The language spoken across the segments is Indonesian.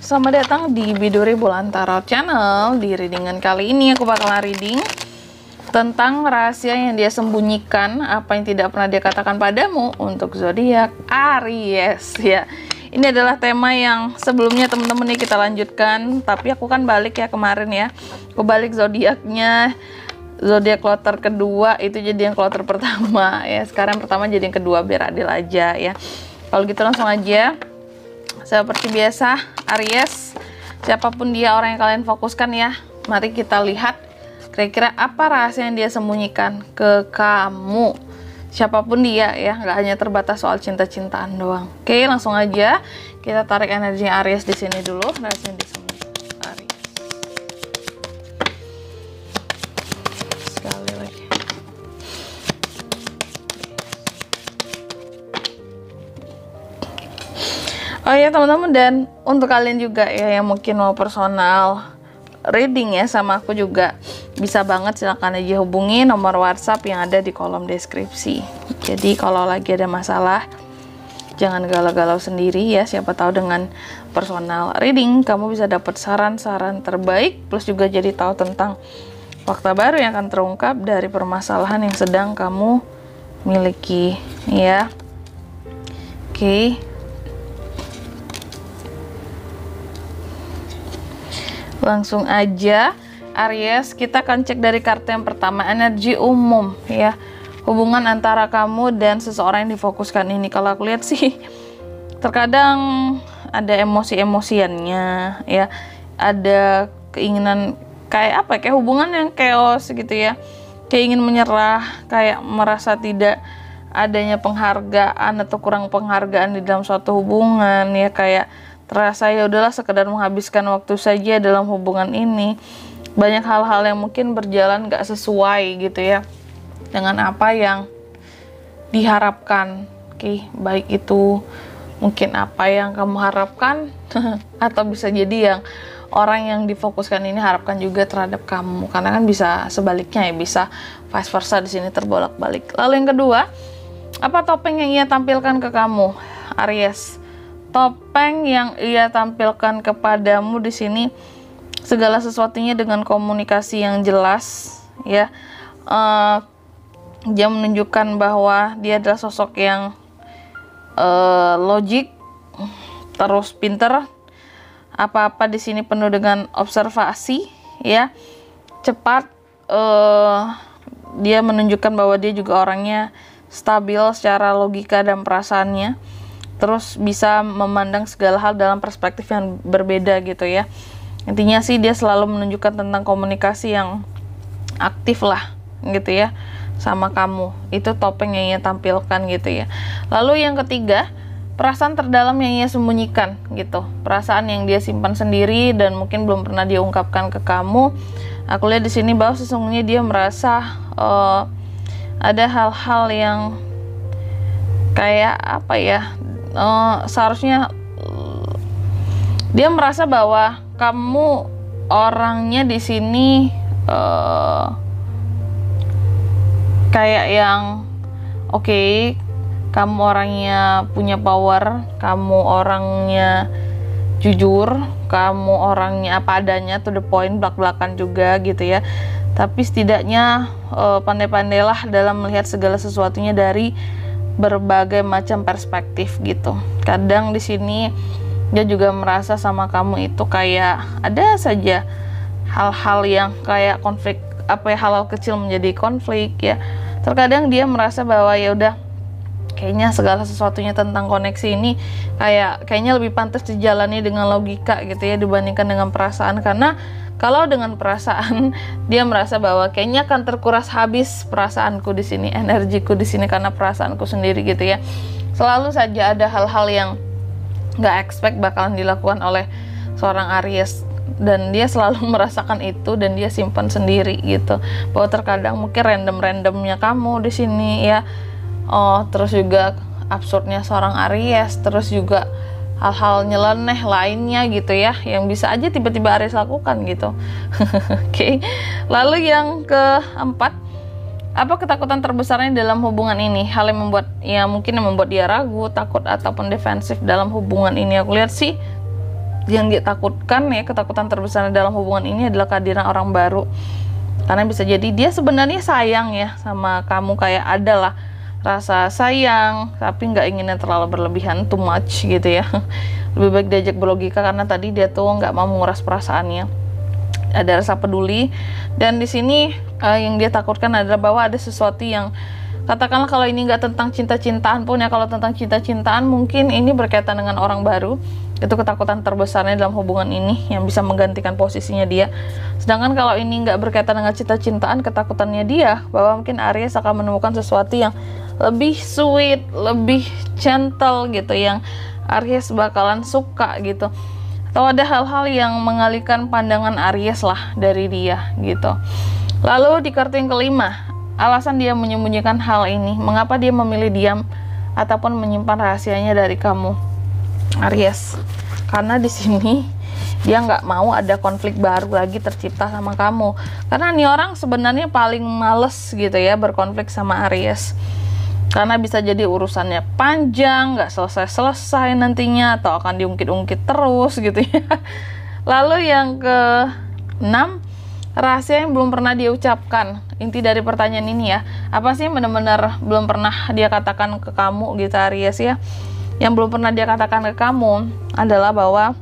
Selamat datang di Biduri Bulan Tarot Channel. Di readingan kali ini aku bakalan reading tentang rahasia yang dia sembunyikan, apa yang tidak pernah dia katakan padamu untuk zodiak Aries ya. Ini adalah tema yang sebelumnya teman-teman nih kita lanjutkan, tapi aku kan balik ya kemarin ya. Aku balik zodiaknya, zodiak kloter kedua itu jadi yang kloter pertama ya. Sekarang pertama jadi yang kedua biar adil aja ya. Kalau gitu langsung aja. Seperti biasa, Aries, siapapun dia orang yang kalian fokuskan ya, mari kita lihat kira-kira apa rahasia yang dia sembunyikan ke kamu. Siapapun dia ya, nggak hanya terbatas soal cinta-cintaan doang. Oke, langsung aja kita tarik energi Aries di sini dulu. Rahasia yang disembunyikan Aries. Sekali lagi. Oh ya teman-teman, dan untuk kalian juga ya yang mungkin mau personal reading ya sama aku juga bisa banget, silahkan aja hubungi nomor WhatsApp yang ada di kolom deskripsi. Jadi kalau lagi ada masalah jangan galau-galau sendiri ya, siapa tahu dengan personal reading kamu bisa dapat saran-saran terbaik, plus juga jadi tahu tentang fakta baru yang akan terungkap dari permasalahan yang sedang kamu miliki ya. Oke. Langsung aja Aries, kita akan cek dari kartu yang pertama, energi umum ya, hubungan antara kamu dan seseorang yang difokuskan ini. Kalau aku lihat sih terkadang ada emosi-emosiannya ya, ada keinginan kayak apa, kayak hubungan yang chaos gitu ya, kayak ingin menyerah, kayak merasa tidak adanya penghargaan atau kurang penghargaan di dalam suatu hubungan ya, kayak terasa ya udahlah sekedar menghabiskan waktu saja dalam hubungan ini. Banyak hal-hal yang mungkin berjalan gak sesuai gitu ya dengan apa yang diharapkan. Oke, baik itu mungkin apa yang kamu harapkan atau bisa jadi yang orang yang difokuskan ini harapkan juga terhadap kamu, karena kan bisa sebaliknya ya, bisa vice versa di sini terbolak-balik. Lalu yang kedua, apa topeng yang ia tampilkan ke kamu Aries? Topeng yang ia tampilkan kepadamu di sini segala sesuatunya dengan komunikasi yang jelas ya. Dia menunjukkan bahwa dia adalah sosok yang logik, terus pinter. Apa-apa di sini penuh dengan observasi ya, cepat. Dia menunjukkan bahwa dia juga orangnya stabil secara logika dan perasaannya. Terus bisa memandang segala hal dalam perspektif yang berbeda gitu ya. Intinya sih dia selalu menunjukkan tentang komunikasi yang aktif lah gitu ya sama kamu. Itu topeng yang ia tampilkan gitu ya. Lalu yang ketiga, perasaan terdalam yang ia sembunyikan gitu. Perasaan yang dia simpan sendiri dan mungkin belum pernah dia ungkapkan ke kamu. Aku lihat di sini bahwa sesungguhnya dia merasa ada hal-hal yang kayak apa ya, seharusnya dia merasa bahwa kamu orangnya di sini kayak yang oke, kamu orangnya punya power, kamu orangnya jujur, kamu orangnya apa adanya, to the point, belak-belakan juga gitu ya. Tapi setidaknya pandai-pandailah dalam melihat segala sesuatunya dari berbagai macam perspektif gitu. Kadang di sini dia juga merasa sama kamu itu kayak ada saja hal-hal yang kayak konflik, apa ya, hal-hal kecil menjadi konflik ya. Terkadang dia merasa bahwa ya udah kayaknya segala sesuatunya tentang koneksi ini kayaknya lebih pantas dijalani dengan logika gitu ya dibandingkan dengan perasaan, karena kalau dengan perasaan dia merasa bahwa kayaknya akan terkuras habis perasaanku di sini, energiku di sini karena perasaanku sendiri gitu ya. Selalu saja ada hal-hal yang nggak expect bakalan dilakukan oleh seorang Aries, dan dia selalu merasakan itu dan dia simpan sendiri gitu. Bahwa terkadang mungkin random-randomnya kamu di sini ya. Terus juga absurdnya seorang Aries, terus juga hal-hal nyeleneh lainnya gitu ya, yang bisa aja tiba-tiba Aries lakukan gitu. Oke. Lalu yang keempat, apa ketakutan terbesarnya dalam hubungan ini? Hal yang mungkin membuat dia ragu, takut ataupun defensif dalam hubungan ini. Aku lihat sih yang dia takutkan ya, ketakutan terbesar dalam hubungan ini adalah kehadiran orang baru. Karena bisa jadi dia sebenarnya sayang ya sama kamu, kayak adalah rasa sayang, tapi nggak inginnya terlalu berlebihan, too much gitu ya. Lebih baik diajak berlogika, karena tadi dia tuh nggak mau menguras perasaannya. Ada rasa peduli, dan di sini yang dia takutkan adalah bahwa ada sesuatu yang, katakanlah kalau ini nggak tentang cinta-cintaan pun ya, kalau tentang cinta-cintaan mungkin ini berkaitan dengan orang baru. Itu ketakutan terbesarnya dalam hubungan ini yang bisa menggantikan posisinya dia. Sedangkan kalau ini nggak berkaitan dengan cinta-cintaan, ketakutannya dia bahwa mungkin Aries akan menemukan sesuatu yang lebih sweet, lebih gentle gitu, yang Aries bakalan suka gitu. Atau ada hal-hal yang mengalihkan pandangan Aries lah dari dia gitu. Lalu di kartu yang kelima, alasan dia menyembunyikan hal ini, mengapa dia memilih diam ataupun menyimpan rahasianya dari kamu, Aries. Karena di sini dia nggak mau ada konflik baru lagi tercipta sama kamu. Karena nih orang sebenarnya paling males gitu ya berkonflik sama Aries. Karena bisa jadi urusannya panjang, nggak selesai-selesai nantinya, atau akan diungkit-ungkit terus gitu ya. Lalu yang ke-6, rahasia yang belum pernah dia ucapkan. Inti dari pertanyaan ini ya, apa sih yang benar-benar belum pernah dia katakan ke kamu gitu Aries ya. Yang belum pernah dia katakan ke kamu adalah bahwa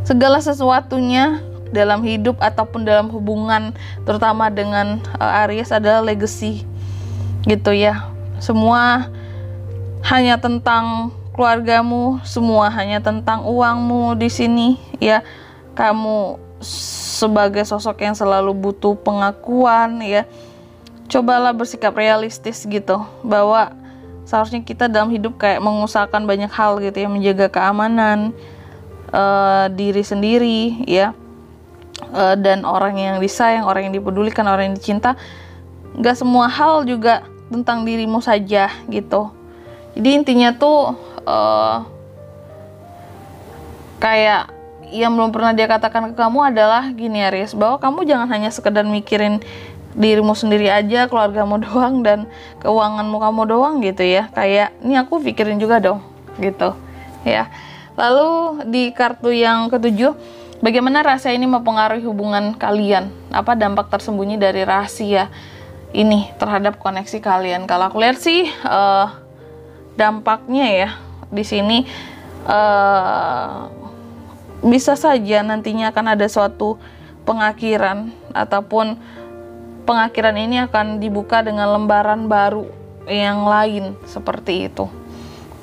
segala sesuatunya dalam hidup ataupun dalam hubungan, terutama dengan Aries, adalah legacy gitu ya. Semua hanya tentang keluargamu, semua hanya tentang uangmu di sini ya. Kamu sebagai sosok yang selalu butuh pengakuan ya. Cobalah bersikap realistis gitu, bahwa seharusnya kita dalam hidup kayak mengusahakan banyak hal gitu ya, menjaga keamanan diri sendiri ya, dan orang yang disayang, orang yang dipedulikan, orang yang dicinta. Gak semua hal juga tentang dirimu saja gitu. Jadi intinya tuh kayak yang belum pernah dia katakan ke kamu adalah gini Aries, bahwa kamu jangan hanya sekedar mikirin dirimu sendiri aja, keluargamu doang, dan keuanganmu kamu doang gitu ya. Kayak ini aku pikirin juga dong gitu ya. Lalu di kartu yang ke-7, bagaimana rahasia ini mempengaruhi hubungan kalian? Apa dampak tersembunyi dari rahasia ini terhadap koneksi kalian? Kalau aku lihat sih dampaknya ya di sini bisa saja nantinya akan ada suatu pengakhiran, ataupun pengakhiran ini akan dibuka dengan lembaran baru yang lain seperti itu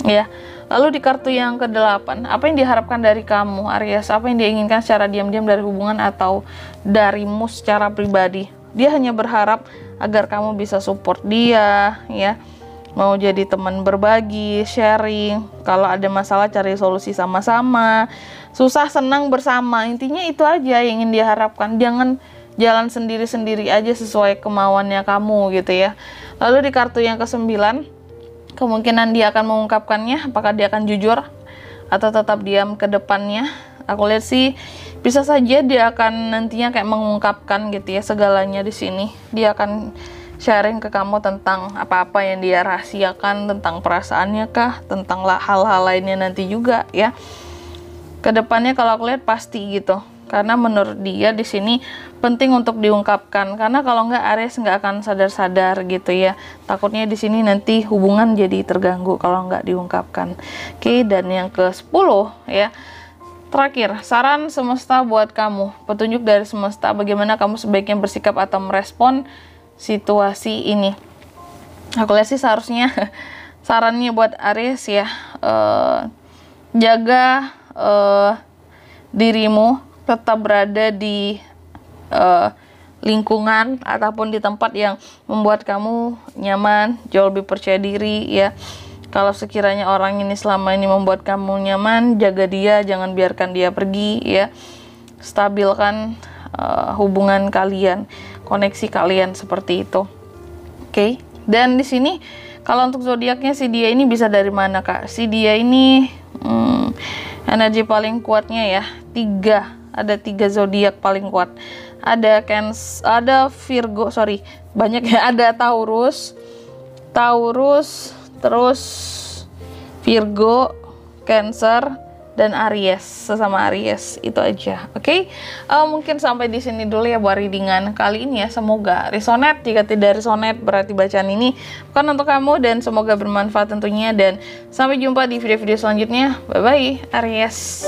ya. Lalu di kartu yang ke-8, apa yang diharapkan dari kamu Aries? Apa yang dia inginkan secara diam-diam dari hubungan atau darimu secara pribadi? Dia hanya berharap agar kamu bisa support dia ya, mau jadi teman berbagi, sharing, kalau ada masalah cari solusi sama-sama, susah senang bersama. Intinya itu aja yang ingin diharapkan. Jangan jalan sendiri-sendiri aja sesuai kemauannya kamu gitu ya. Lalu di kartu yang ke-9, kemungkinan dia akan mengungkapkannya. Apakah dia akan jujur atau tetap diam ke depannya? Aku lihat sih bisa saja dia akan nantinya kayak mengungkapkan gitu ya segalanya di sini. Dia akan sharing ke kamu tentang apa-apa yang dia rahasiakan, tentang perasaannya kah, tentang hal-hal lainnya nanti juga ya. Kedepannya kalau aku lihat pasti gitu, karena menurut dia di sini penting untuk diungkapkan, karena kalau nggak Aries nggak akan sadar-sadar gitu ya. Takutnya di sini nanti hubungan jadi terganggu kalau nggak diungkapkan. Oke, dan yang ke-10 ya, terakhir, saran semesta buat kamu, petunjuk dari semesta bagaimana kamu sebaiknya bersikap atau merespon situasi ini. Aku lihat sih seharusnya sarannya buat Aries ya, jaga dirimu, tetap berada di lingkungan ataupun di tempat yang membuat kamu nyaman, jauh lebih percaya diri ya. Kalau sekiranya orang ini selama ini membuat kamu nyaman, jaga dia, jangan biarkan dia pergi ya. Stabilkan hubungan kalian, koneksi kalian seperti itu. Oke. Dan di sini kalau untuk zodiaknya si dia ini bisa dari mana Kak? Si dia ini energi paling kuatnya ya 3, ada 3 zodiak paling kuat. Ada Virgo, banyak ya, ada Taurus, terus Virgo, Cancer, dan Aries, sesama Aries. Itu aja. Oke. Mungkin sampai di sini dulu ya buat readingan kali ini ya. Semoga resonate. Jika tidak resonate berarti bacaan ini bukan untuk kamu, dan semoga bermanfaat tentunya, dan sampai jumpa di video-video selanjutnya. Bye bye Aries.